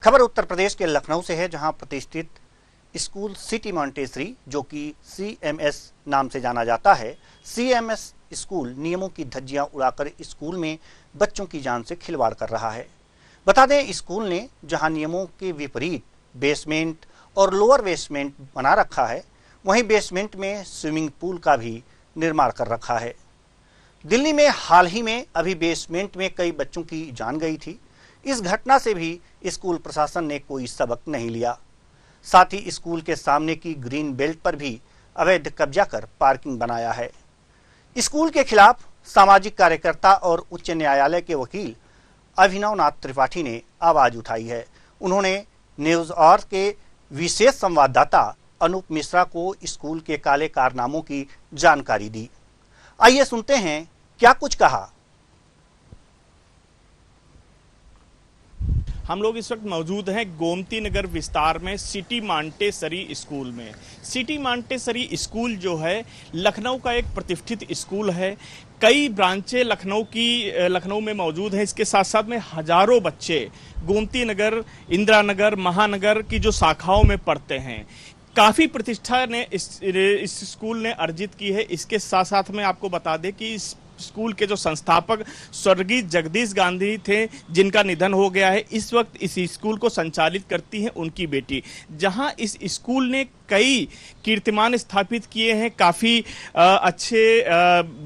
खबर उत्तर प्रदेश के लखनऊ से है, जहां प्रतिष्ठित स्कूल सिटी मॉन्टेसरी, जो कि CMS नाम से जाना जाता है, CMS स्कूल नियमों की धज्जियां उड़ाकर स्कूल में बच्चों की जान से खिलवाड़ कर रहा है। बता दें, स्कूल ने जहां नियमों के विपरीत बेसमेंट और लोअर बेसमेंट बना रखा है, वहीं बेसमेंट में स्विमिंग पूल का भी निर्माण कर रखा है। दिल्ली में हाल ही में अभी बेसमेंट में कई बच्चों की जान गई थी। इस घटना से भी स्कूल प्रशासन ने कोई सबक नहीं लिया। साथ ही स्कूल के सामने की ग्रीन बेल्ट पर भी अवैध कब्जा कर पार्किंग बनाया है। स्कूल के खिलाफ सामाजिक कार्यकर्ता और उच्च न्यायालय के वकील अभिनव नाथ त्रिपाठी ने आवाज उठाई है। उन्होंने न्यूज और के विशेष संवाददाता अनूप मिश्रा को स्कूल के काले कारनामों की जानकारी दी। आइए सुनते हैं क्या कुछ कहा। हम लोग इस वक्त मौजूद हैं गोमती नगर विस्तार में सिटी मॉन्टेसरी स्कूल में। सिटी मॉन्टेसरी स्कूल जो है लखनऊ का एक प्रतिष्ठित स्कूल है। कई ब्रांचें लखनऊ में मौजूद हैं। इसके साथ साथ में हजारों बच्चे गोमती नगर, इंदिरा नगर, महानगर की जो शाखाओं में पढ़ते हैं। काफ़ी प्रतिष्ठा ने इस स्कूल ने अर्जित की है। इसके साथ साथ में आपको बता दें कि इस स्कूल के जो संस्थापक स्वर्गीय जगदीश गांधी थे, जिनका निधन हो गया है, इस वक्त इस स्कूल को संचालित करती हैं उनकी बेटी। जहां इस स्कूल ने कई कीर्तिमान स्थापित किए हैं। काफ़ी अच्छे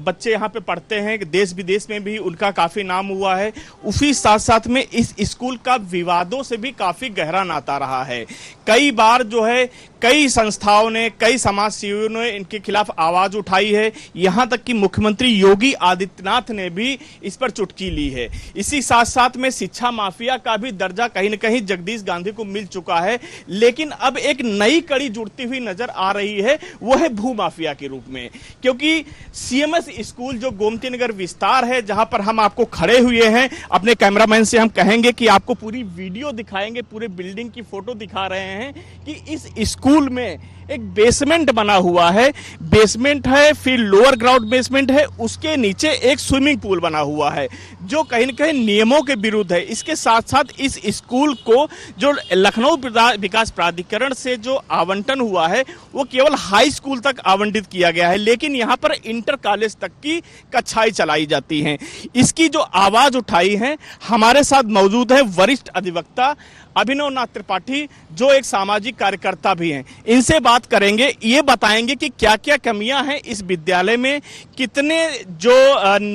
बच्चे यहाँ पे पढ़ते हैं। देश विदेश में भी उनका काफ़ी नाम हुआ है। उसी साथ साथ में इस स्कूल का विवादों से भी काफ़ी गहरा नाता रहा है। कई बार जो है कई संस्थाओं ने, कई समाज सेवियों ने इनके खिलाफ आवाज उठाई है। यहाँ तक कि मुख्यमंत्री योगी आदित्यनाथ ने भी इस पर चुटकी ली है। इसी साथ साथ में शिक्षा माफिया का भी दर्जा कहीं न कहीं जगदीश गांधी को मिल चुका है। लेकिन अब एक नई कड़ी जुड़ती हुई नजर आ रही है, वो है भू माफिया के रूप में। क्योंकि CMS स्कूल जो गोमती नगर विस्तार है, जहां पर हम आपको खड़े हुए हैं, अपने कैमरामैन से हम कहेंगे कि आपको पूरी वीडियो दिखाएंगे, पूरे बिल्डिंग की फोटो दिखा रहे हैं कि इस स्कूल में एक बेसमेंट बना हुआ है। बेसमेंट है, फिर लोअर ग्राउंड बेसमेंट है, उसके नीचे एक स्विमिंग पूल बना हुआ है, जो कहीं न कहीं नियमों के विरुद्ध है। इसके साथ साथ इस स्कूल को जो लखनऊ विकास प्राधिकरण से जो आवंटन हुआ है, वो केवल हाई स्कूल तक आवंटित किया गया है, लेकिन यहाँ पर इंटर कॉलेज तक की कक्षाएं चलाई जाती हैं। इसकी जो आवाज उठाई है, हमारे साथ मौजूद है वरिष्ठ अधिवक्ता अभिनव नाथ त्रिपाठी, जो एक सामाजिक कार्यकर्ता भी हैं। इनसे बात करेंगे, ये बताएंगे कि क्या क्या कमियां हैं इस विद्यालय में, कितने जो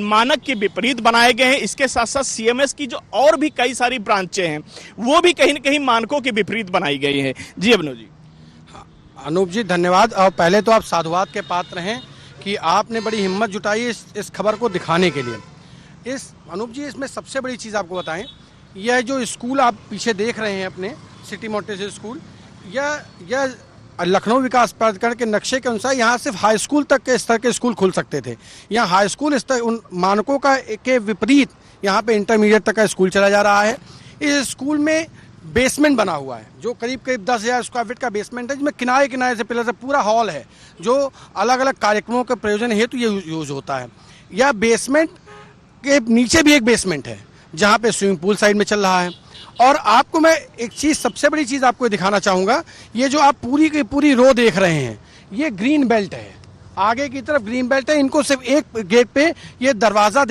मानक के विपरीत बनाए गए हैं। इसके साथ साथ CMS की जो और भी कई सारी ब्रांचें हैं, वो भी कहीं न कहीं मानकों के विपरीत बनाई गई हैं। जी अभिनव जी। अनूप जी, धन्यवाद। और पहले तो आप साधुवाद के पात्र हैं कि आपने बड़ी हिम्मत जुटाई इस खबर को दिखाने के लिए। अनूप जी, इसमें सबसे बड़ी चीज़ आपको बताएं, यह जो स्कूल आप पीछे देख रहे हैं अपने सिटी मॉन्टेसरी स्कूल, यह लखनऊ विकास प्राधिकरण के नक्शे के अनुसार यहाँ सिर्फ हाई स्कूल तक के स्तर के स्कूल खुल सकते थे। यहाँ हाई स्कूल स्तर उन मानकों के विपरीत यहाँ पे इंटरमीडिएट तक का स्कूल चला जा रहा है। इस स्कूल में बेसमेंट बना हुआ है, जो करीब 10,000 स्क्वायर फीट का बेसमेंट है, जिसमें किनारे किनारे से पिलर से पूरा हॉल है, जो अलग अलग कार्यक्रमों के प्रयोजन हेतु ये यूज होता है। यह बेसमेंट के नीचे भी एक बेसमेंट है, जहाँ पे स्विमिंग पूल साइड में चल रहा है। और आपको मैं एक चीज़, सबसे बड़ी चीज़ आपको दिखाना चाहूँगा, ये जो आप पूरी की पूरी रो देख रहे हैं, ये ग्रीन बेल्ट है। आगे की तरफ ग्रीन बेल्ट है। इनको सिर्फ एक गेट पे ये दरवाज़ा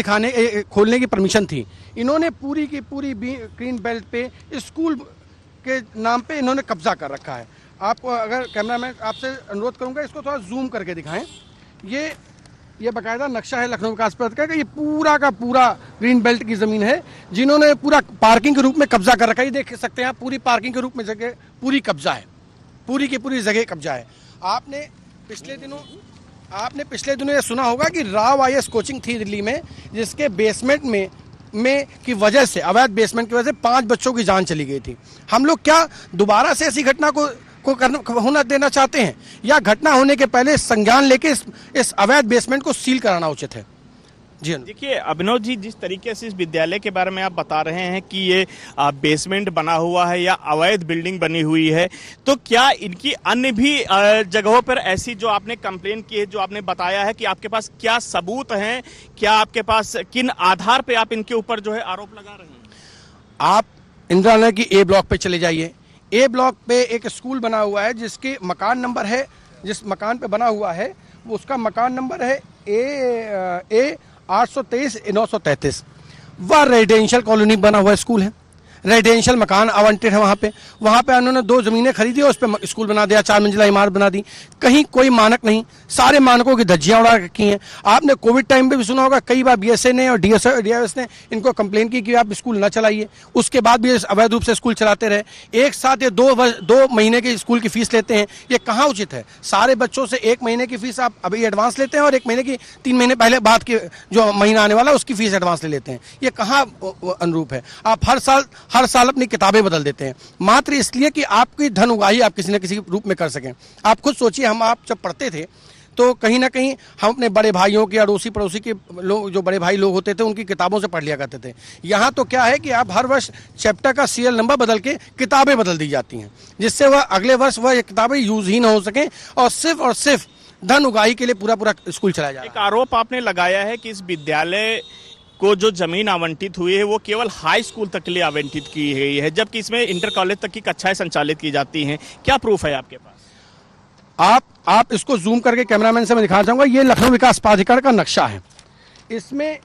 खोलने की परमिशन थी। इन्होंने पूरी की पूरी ग्रीन बेल्ट पे स्कूल के नाम पे इन्होंने कब्जा कर रखा है। आपको अगर कैमरामैन आपसे अनुरोध करूँगा, इसको थोड़ा जूम करके दिखाएँ। ये बाकायदा नक्शा है लखनऊ विकास प्राधिकरण का। ये पूरा का पूरा ग्रीन बेल्ट की जमीन है, जिन्होंने पूरा पार्किंग के रूप में कब्जा कर रखा है। ये देख सकते हैं आप, पूरी पार्किंग के रूप में जगह पूरी कब्जा है, पूरी की पूरी जगह कब्जा है। आपने पिछले दिनों ये सुना होगा कि राव IAS कोचिंग थी दिल्ली में, जिसके बेसमेंट में की वजह से, अवैध बेसमेंट की वजह से 5 बच्चों की जान चली गई थी। हम लोग क्या दोबारा से ऐसी घटना को होना देना चाहते हैं, या घटना होने के पहले संज्ञान लेके इस अवैध बेसमेंट को सील कराना उचित है? जी देखिए अभिनव जी, जिस तरीके से इस विद्यालय के बारे में आप बता रहे हैं कि ये बेसमेंट बना हुआ है या अवैध बिल्डिंग बनी हुई है, तो क्या इनकी अन्य भी जगहों पर ऐसी जो आपने कंप्लेन की है, जो आपने बताया है, कि आपके पास क्या सबूत हैं, क्या आपके पास किन आधार पे आप इनके ऊपर जो है आरोप लगा रहे हैं? आप इंदिरा नगर की ए ब्लॉक पे चले जाइए। ए ब्लॉक पे एक स्कूल बना हुआ है जिसके मकान नंबर है, जिस मकान पे बना हुआ है वो उसका मकान नंबर है ए 823-933। वह रेजिडेंशियल कॉलोनी बना हुआ स्कूल है, रेजिडेंशियल मकान आवंटित है। वहाँ पे उन्होंने 2 जमीनें खरीदी और उस पर स्कूल बना दिया, 4 मंजिला इमारत बना दी। कहीं कोई मानक नहीं, सारे मानकों की धज्जियां उड़ा रखी हैं। आपने कोविड टाइम पे भी सुना होगा, कई बार बीएसए ने और डीएस ने इनको कंप्लेन की कि आप स्कूल न चलाइए, उसके बाद भी अवैध रूप से स्कूल चलाते रहे। एक साथ ये 2 महीने के स्कूल की फीस लेते हैं, ये कहाँ उचित है? सारे बच्चों से 1 महीने की फीस आप अभी एडवांस लेते हैं और 1 महीने की 3 महीने पहले बाद के जो महीना आने वाला है उसकी फीस एडवांस ले लेते हैं। ये कहाँ अनुरूप है? आप हर साल अपनी किताबें बदल देते हैं मात्र इसलिए कि आपकी धन उगाही आप किसी न किसी रूप में कर सकें। आप खुद सोचिए, आप जब पढ़ते थे तो कहीं ना कहीं हम अपने बड़े भाइयों के, अड़ोसी पड़ोसी के लोग, जो बड़े भाई लोग होते थे, उनकी किताबों से पढ़ लिया करते थे। यहाँ तो क्या है कि आप हर वर्ष चैप्टर का सीरियल नंबर बदल के किताबें बदल दी जाती हैं, जिससे वह अगले वर्ष वह किताबें यूज ही ना हो सकें और सिर्फ धन उगाही के लिए पूरा स्कूल चलाया जाए। एक आरोप आपने लगाया है कि इस विद्यालय को जो जमीन आवंटित हुई है वो केवल हाई स्कूल तक के लिए आवंटित की गई है, जबकि इसमें इंटर कॉलेज तक की कक्षाएं संचालित की जाती हैं। क्या प्रूफ है आपके पास? आप इसको जूम करके कैमरामैन से मैं दिखाना चाहूंगा। ये लखनऊ विकास प्राधिकरण का नक्शा है। इसमें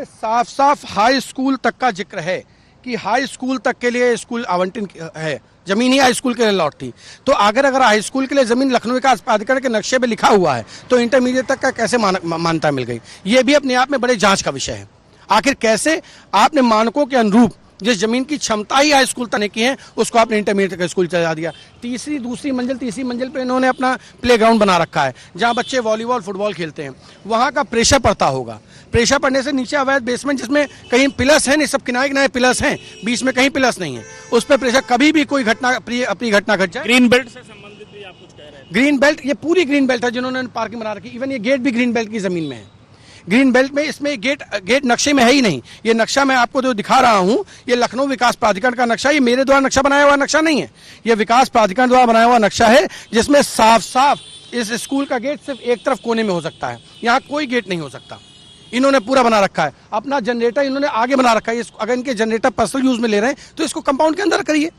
साफ हाई स्कूल तक का जिक्र है कि हाई स्कूल तक के लिए स्कूल आवंटित है, जमीन ही हाई स्कूल के लिए लौटती। तो अगर हाई स्कूल के लिए जमीन लखनऊ विकास प्राधिकरण के नक्शे पे लिखा हुआ है तो इंटरमीडिएट तक का कैसे मान्यता मिल गई? ये भी अपने आप में बड़े जांच का विषय है। आखिर कैसे आपने मानकों के अनुरूप जिस जमीन की क्षमता ही हाई स्कूल तक की है उसको आपने इंटरमीडिएट का स्कूल चला दिया। तीसरी मंजिल पे इन्होंने अपना प्लेग्राउंड बना रखा है जहां बच्चे वॉलीबॉल फुटबॉल खेलते हैं। वहां का प्रेशर पड़ता होगा, प्रेशर पड़ने से नीचे अवैध बेसमेंट जिसमें कहीं पिलर्स हैं, नहीं सब किनारे पिलर्स हैं, बीच में कहीं पिलर्स नहीं है, उस पर प्रेशर कभी भी कोई अपनी घटना घट जाए। ग्रीन बेल्ट से संबंधित भी आप कुछ कह रहे हैं? ग्रीन बेल्ट, ये पूरी ग्रीन बेल्ट है जिन्होंने पार्किंग बना रखी। इवन ये गेट भी ग्रीन बेल्ट की जमीन में है। ग्रीन बेल्ट में इसमें गेट नक्शे में है ही नहीं। ये नक्शा मैं आपको जो दिखा रहा हूं ये लखनऊ विकास प्राधिकरण का नक्शा, ये मेरे द्वारा नक्शा बनाया हुआ नक्शा नहीं है, ये विकास प्राधिकरण द्वारा बनाया हुआ नक्शा है जिसमें साफ इस स्कूल का गेट सिर्फ एक तरफ कोने में हो सकता है, यहाँ कोई गेट नहीं हो सकता। इन्होंने पूरा बना रखा है। अपना जनरेटर इन्होंने आगे बना रखा है। अगर इनके जनरेटर पर्सनल यूज में ले रहे हैं तो इसको कंपाउंड के अंदर करिए।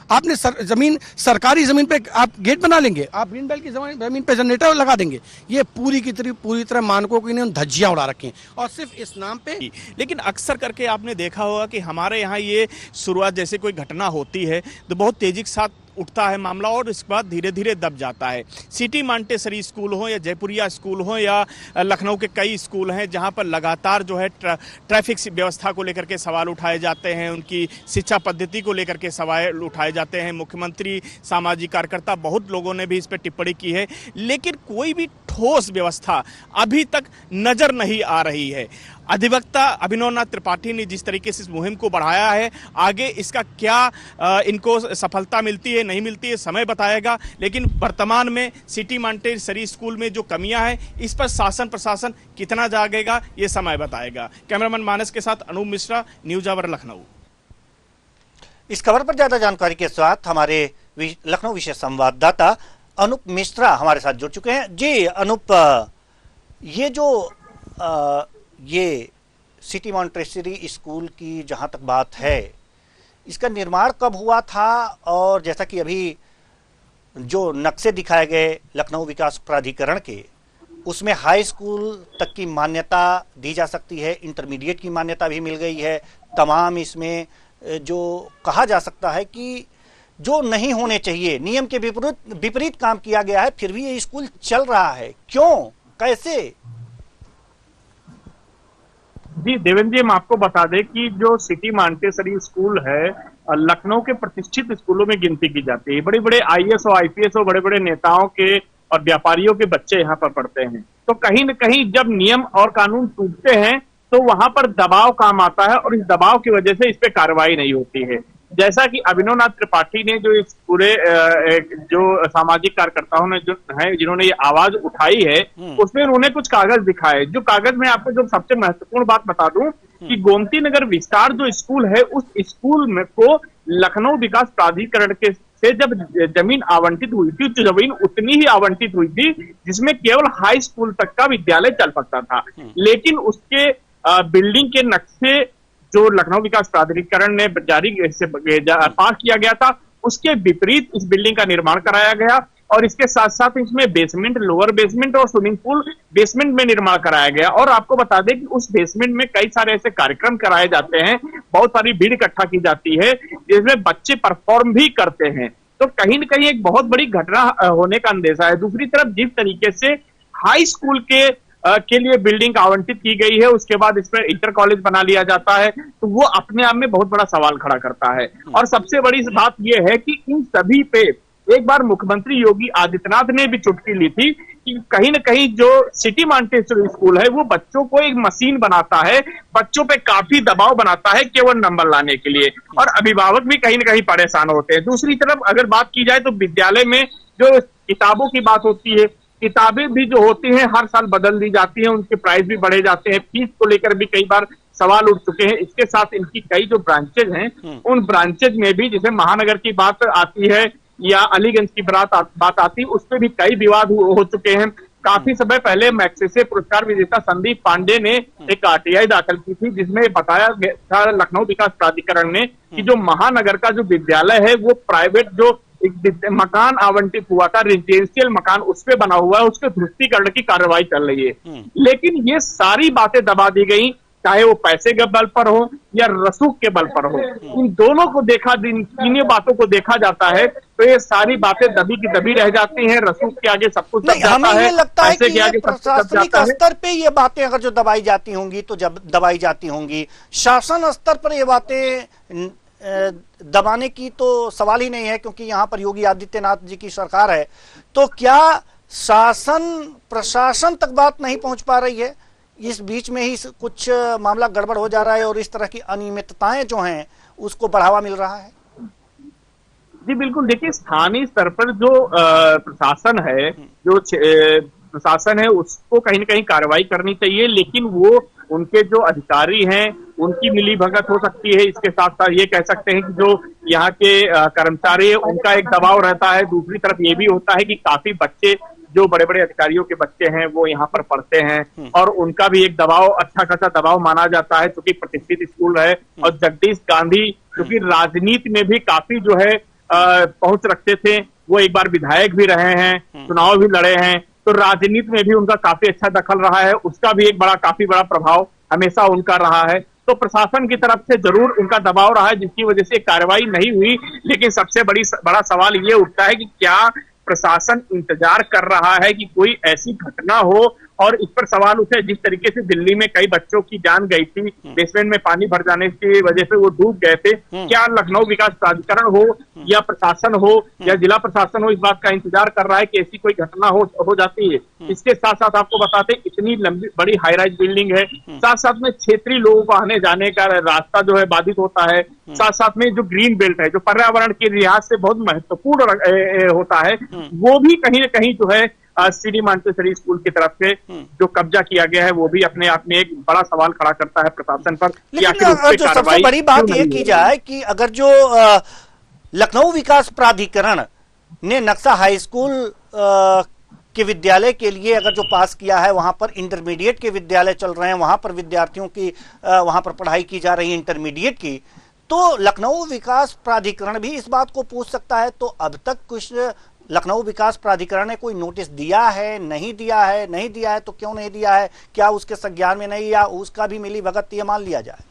आपने सरकारी जमीन पे आप गेट बना लेंगे, आप ग्रीन बेल्ट की जमीन पे जनरेटर लगा देंगे। ये पूरी तरह मानकों की इन्होंने धज्जियां उड़ा रखी हैं और सिर्फ इस नाम पे। लेकिन अक्सर करके आपने देखा होगा कि हमारे यहाँ ये शुरुआत जैसे कोई घटना होती है तो बहुत तेजी के साथ उठता है मामला और इसके बाद धीरे धीरे दब जाता है। सिटी मांटेसरी स्कूल हो या जयपुरिया स्कूल हो या लखनऊ के कई स्कूल हैं जहां पर लगातार जो है ट्रैफिक व्यवस्था को लेकर के सवाल उठाए जाते हैं, उनकी शिक्षा पद्धति को लेकर के सवाल उठाए जाते हैं। मुख्यमंत्री, सामाजिक कार्यकर्ता, बहुत लोगों ने भी इस पर टिप्पणी की है, लेकिन कोई भी ठोस व्यवस्था अभी तक नजर नहीं आ रही है। अधिवक्ता अभिनव नाथ त्रिपाठी ने जिस तरीके से इस मुहिम को बढ़ाया है, आगे इसका क्या इनको सफलता मिलती है नहीं मिलती है समय बताएगा, लेकिन वर्तमान में सिटी मांटेसरी स्कूल में जो कमियां हैं इस पर शासन प्रशासन कितना जागेगा ये समय बताएगा। कैमरामैन मानस के साथ अनूप मिश्रा, न्यूज आवर लखनऊ। इस खबर पर ज्यादा जानकारी के साथ हमारे लखनऊ विशेष संवाददाता अनूप मिश्रा हमारे साथ जुड़ चुके हैं। जी अनूप, ये जो ये सिटी मांटेसरी स्कूल की जहां तक बात है, इसका निर्माण कब हुआ था? और जैसा कि अभी जो नक्शे दिखाए गए लखनऊ विकास प्राधिकरण के, उसमें हाई स्कूल तक की मान्यता दी जा सकती है, इंटरमीडिएट की मान्यता भी मिल गई है। तमाम इसमें जो कहा जा सकता है कि जो नहीं होने चाहिए, नियम के विपरीत काम किया गया है, फिर भी ये स्कूल चल रहा है। क्यों, कैसे? जी देवेंद्र जी, हम आपको बता दें कि जो सिटी मांटेसरी स्कूल है लखनऊ के प्रतिष्ठित स्कूलों में गिनती की जाती है। बड़े बड़े आईएएस और आईपीएस और बड़े बड़े नेताओं के और व्यापारियों के बच्चे यहाँ पर पढ़ते हैं। तो कहीं न कहीं जब नियम और कानून टूटते हैं तो वहां पर दबाव काम आता है और इस दबाव की वजह से इस पे कार्रवाई नहीं होती है। जैसा कि अभिनव नाथ त्रिपाठी ने जो इस पूरे जो सामाजिक कार्यकर्ताओं ने जो है जिन्होंने ये आवाज उठाई है उसमें उन्होंने कुछ कागज दिखाए। जो कागज में आपको जो सबसे महत्वपूर्ण बात बता दूं कि गोमती नगर विस्तार जो स्कूल है उस स्कूल में को लखनऊ विकास प्राधिकरण के से जब जमीन आवंटित हुई थी तो जमीन उतनी ही आवंटित हुई थी जिसमें केवल हाई स्कूल तक का विद्यालय चल सकता था। लेकिन उसके बिल्डिंग के नक्शे जो लखनऊ विकास प्राधिकरण ने पास किया गया था, उसके विपरीत इस बिल्डिंग का निर्माण कराया गया और इसके साथ साथ इसमें बेसमेंट, लोअर बेसमेंट और स्विमिंग पूल बेसमेंट में निर्माण कराया गया। और आपको बता दें कि उस बेसमेंट में कई सारे ऐसे कार्यक्रम कराए जाते हैं, बहुत सारी भीड़ इकट्ठा की जाती है जिसमें बच्चे परफॉर्म भी करते हैं। तो कहीं न कहीं एक बहुत बड़ी घटना होने का अंदेशा है। दूसरी तरफ जिस तरीके से हाई स्कूल के लिए बिल्डिंग आवंटित की गई है, उसके बाद इसमें इंटर कॉलेज बना लिया जाता है, तो वो अपने आप में बहुत बड़ा सवाल खड़ा करता है। और सबसे बड़ी बात यह है कि इन सभी पे एक बार मुख्यमंत्री योगी आदित्यनाथ ने भी चुटकी ली थी कि कहीं न कहीं जो सिटी मॉन्टेसरी स्कूल है वो बच्चों को एक मशीन बनाता है, बच्चों पे काफी दबाव बनाता है केवल नंबर लाने के लिए, और अभिभावक भी कहीं न कहीं परेशान होते हैं। दूसरी तरफ अगर बात की जाए तो विद्यालय में जो किताबों की बात होती है, किताबें भी जो होती हैं हर साल बदल दी जाती हैं, उनके प्राइस भी बढ़े जाते हैं, फीस को लेकर भी कई बार सवाल उठ चुके हैं। इसके साथ इनकी कई जो ब्रांचेज हैं उन ब्रांचेज में भी, जैसे महानगर की बात आती है या अलीगंज की बात आती है, उसपे भी कई विवाद हो चुके हैं। काफी समय पहले मैग्सेसे पुरस्कार विजेता संदीप पांडे ने एक आरटीआई दाखिल की थी जिसमें बताया गया था लखनऊ विकास प्राधिकरण ने कि जो महानगर का जो विद्यालय है वो प्राइवेट जो एक मकान आवंटित हुआ था, रेजिडेंशियल मकान उस पे बना हुआ है, उसके ध्वस्तीकरण की कार्रवाई चल रही है। लेकिन ये सारी बातें दबा दी गई, चाहे वो पैसे के बल पर हो या रसूख के बल पर हो। इन दोनों को तीनों बातों को देखा जाता है तो ये सारी बातें दबी की दबी रह जाती हैं। रसूख के आगे सब कुछ नहीं, हमें ये लगता है कि ये प्रशासनिक स्तर पे ये बातें अगर जो दबाई जाती होंगी तो जब दबाई जाती होंगी, शासन स्तर पर ये बातें दबाने की तो सवाल ही नहीं है, क्योंकि यहाँ पर योगी आदित्यनाथ जी की सरकार है। तो क्या शासन प्रशासन तक बात नहीं पहुंच पा रही है? इस बीच में ही कुछ मामला गड़बड़ हो जा रहा है और इस तरह की अनियमितताएं जो हैं उसको बढ़ावा मिल रहा है। जी बिल्कुल, देखिए स्थानीय स्तर पर जो प्रशासन है, जो प्रशासन है उसको कहीं न कहीं कार्रवाई करनी चाहिए, लेकिन वो उनके जो अधिकारी हैं उनकी मिली भगत हो सकती है। इसके साथ साथ ये कह सकते हैं कि जो यहाँ के कर्मचारी है उनका एक दबाव रहता है। दूसरी तरफ ये भी होता है कि काफी बच्चे जो बड़े बड़े अधिकारियों के बच्चे हैं वो यहाँ पर पढ़ते हैं और उनका भी एक दबाव, अच्छा खासा दबाव माना जाता है, क्योंकि प्रतिष्ठित स्कूल है। और जगदीश गांधी क्योंकि राजनीति में भी काफी जो है पहुंच रखते थे, वो एक बार विधायक भी रहे हैं, चुनाव भी लड़े हैं, तो राजनीति में भी उनका काफी अच्छा दखल रहा है, उसका भी एक काफी बड़ा प्रभाव हमेशा उनका रहा है। तो प्रशासन की तरफ से जरूर उनका दबाव रहा है जिसकी वजह से कार्रवाई नहीं हुई। लेकिन सबसे बड़ा सवाल ये उठता है कि क्या प्रशासन इंतजार कर रहा है कि कोई ऐसी घटना हो और इस पर सवाल उठे जिस तरीके से दिल्ली में कई बच्चों की जान गई थी, बेसमेंट में पानी भर जाने की वजह से वो डूब गए थे। क्या लखनऊ विकास प्राधिकरण हो या प्रशासन हो या जिला प्रशासन हो इस बात का इंतजार कर रहा है कि ऐसी कोई घटना हो जाती है? इसके साथ साथ आपको बताते इतनी लंबी बड़ी हाई राइज बिल्डिंग है, साथ साथ में क्षेत्रीय लोगों को आने जाने का रास्ता जो है बाधित होता है, साथ साथ में जो ग्रीन बेल्ट है जो पर्यावरण के लिहाज से बहुत महत्वपूर्ण होता है, वो भी कहीं न कहीं जो है सिटी मॉन्टेसरी स्कूल की तरफ से जो कब्जा किया गया है वो भी अपने आप में एक बड़ा सवाल खड़ा करता है प्रशासन पर। लेकिन जो सबसे बड़ी बात यह की जाए कि अगर जो लखनऊ विकास प्राधिकरण ने नक्शा हाई स्कूल के विद्यालय के लिए अगर जो पास किया है, वहां पर इंटरमीडिएट के विद्यालय चल रहे हैं, वहां पर विद्यार्थियों की वहां पर पढ़ाई की जा रही है इंटरमीडिएट की, तो लखनऊ विकास प्राधिकरण भी इस बात को पूछ सकता है। तो अब तक कुछ लखनऊ विकास प्राधिकरण ने कोई नोटिस दिया है, नहीं दिया है? नहीं दिया है तो क्यों नहीं दिया है? क्या उसके संज्ञान में नहीं, या उसका भी मिली भगत ये मान लिया जाए?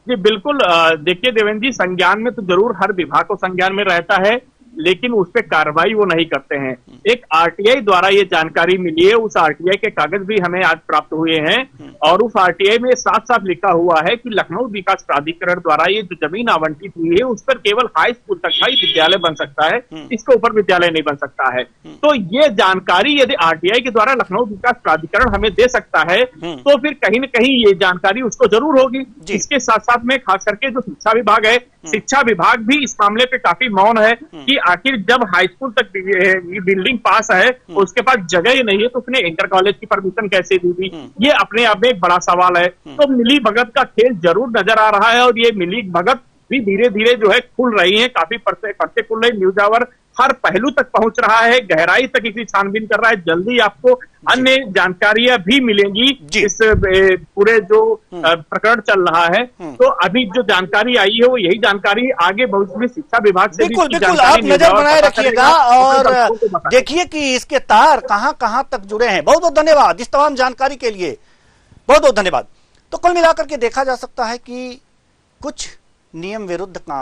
जी बिल्कुल, देखिए देवेंद्र जी, संज्ञान में तो जरूर हर विभाग को संज्ञान में रहता है, लेकिन उस पर कार्रवाई वो नहीं करते हैं। एक आरटीआई द्वारा ये जानकारी मिली है, उस आरटीआई के कागज भी हमें आज प्राप्त हुए हैं और उस आरटीआई में साफ साफ लिखा हुआ है कि लखनऊ विकास प्राधिकरण द्वारा ये जो जमीन आवंटित हुई है उस पर केवल हाई स्कूल तक का ही विद्यालय बन सकता है, इसके ऊपर विद्यालय नहीं बन सकता है। तो ये जानकारी यदि आरटीआई के द्वारा लखनऊ विकास प्राधिकरण हमें दे सकता है तो फिर कहीं न कहीं ये जानकारी उसको जरूर होगी। इसके साथ साथ में खास करके जो शिक्षा विभाग है, शिक्षा विभाग भी इस मामले पे काफी मौन है कि आखिर जब हाई स्कूल तक बिल्डिंग पास है उसके पास जगह ही नहीं है तो उसने इंटर कॉलेज की परमिशन कैसे दी थी? ये अपने आप में एक बड़ा सवाल है। तो मिली भगत का खेल जरूर नजर आ रहा है और ये मिली भगत भी धीरे धीरे जो है खुल रही है, काफी पर्चे खुल रही। न्यूज आवर हर पहलू तक पहुंच रहा है, गहराई तक इसकी छानबीन कर रहा है। जल्दी आपको अन्य जानकारियां भी मिलेंगी इस पूरे जो प्रकरण चल रहा है। तो अभी जो जानकारी आई है वो यही जानकारी आगे भविष्य में शिक्षा विभाग से बिल्कुल बिल्कुल आप नजर बनाए रखिएगा और देखिए कि इसके तार कहां कहां तक जुड़े हैं। बहुत बहुत धन्यवाद इस तमाम जानकारी के लिए, बहुत बहुत धन्यवाद। तो कुल मिलाकर के देखा जा सकता है कि कुछ नियम विरुद्ध काम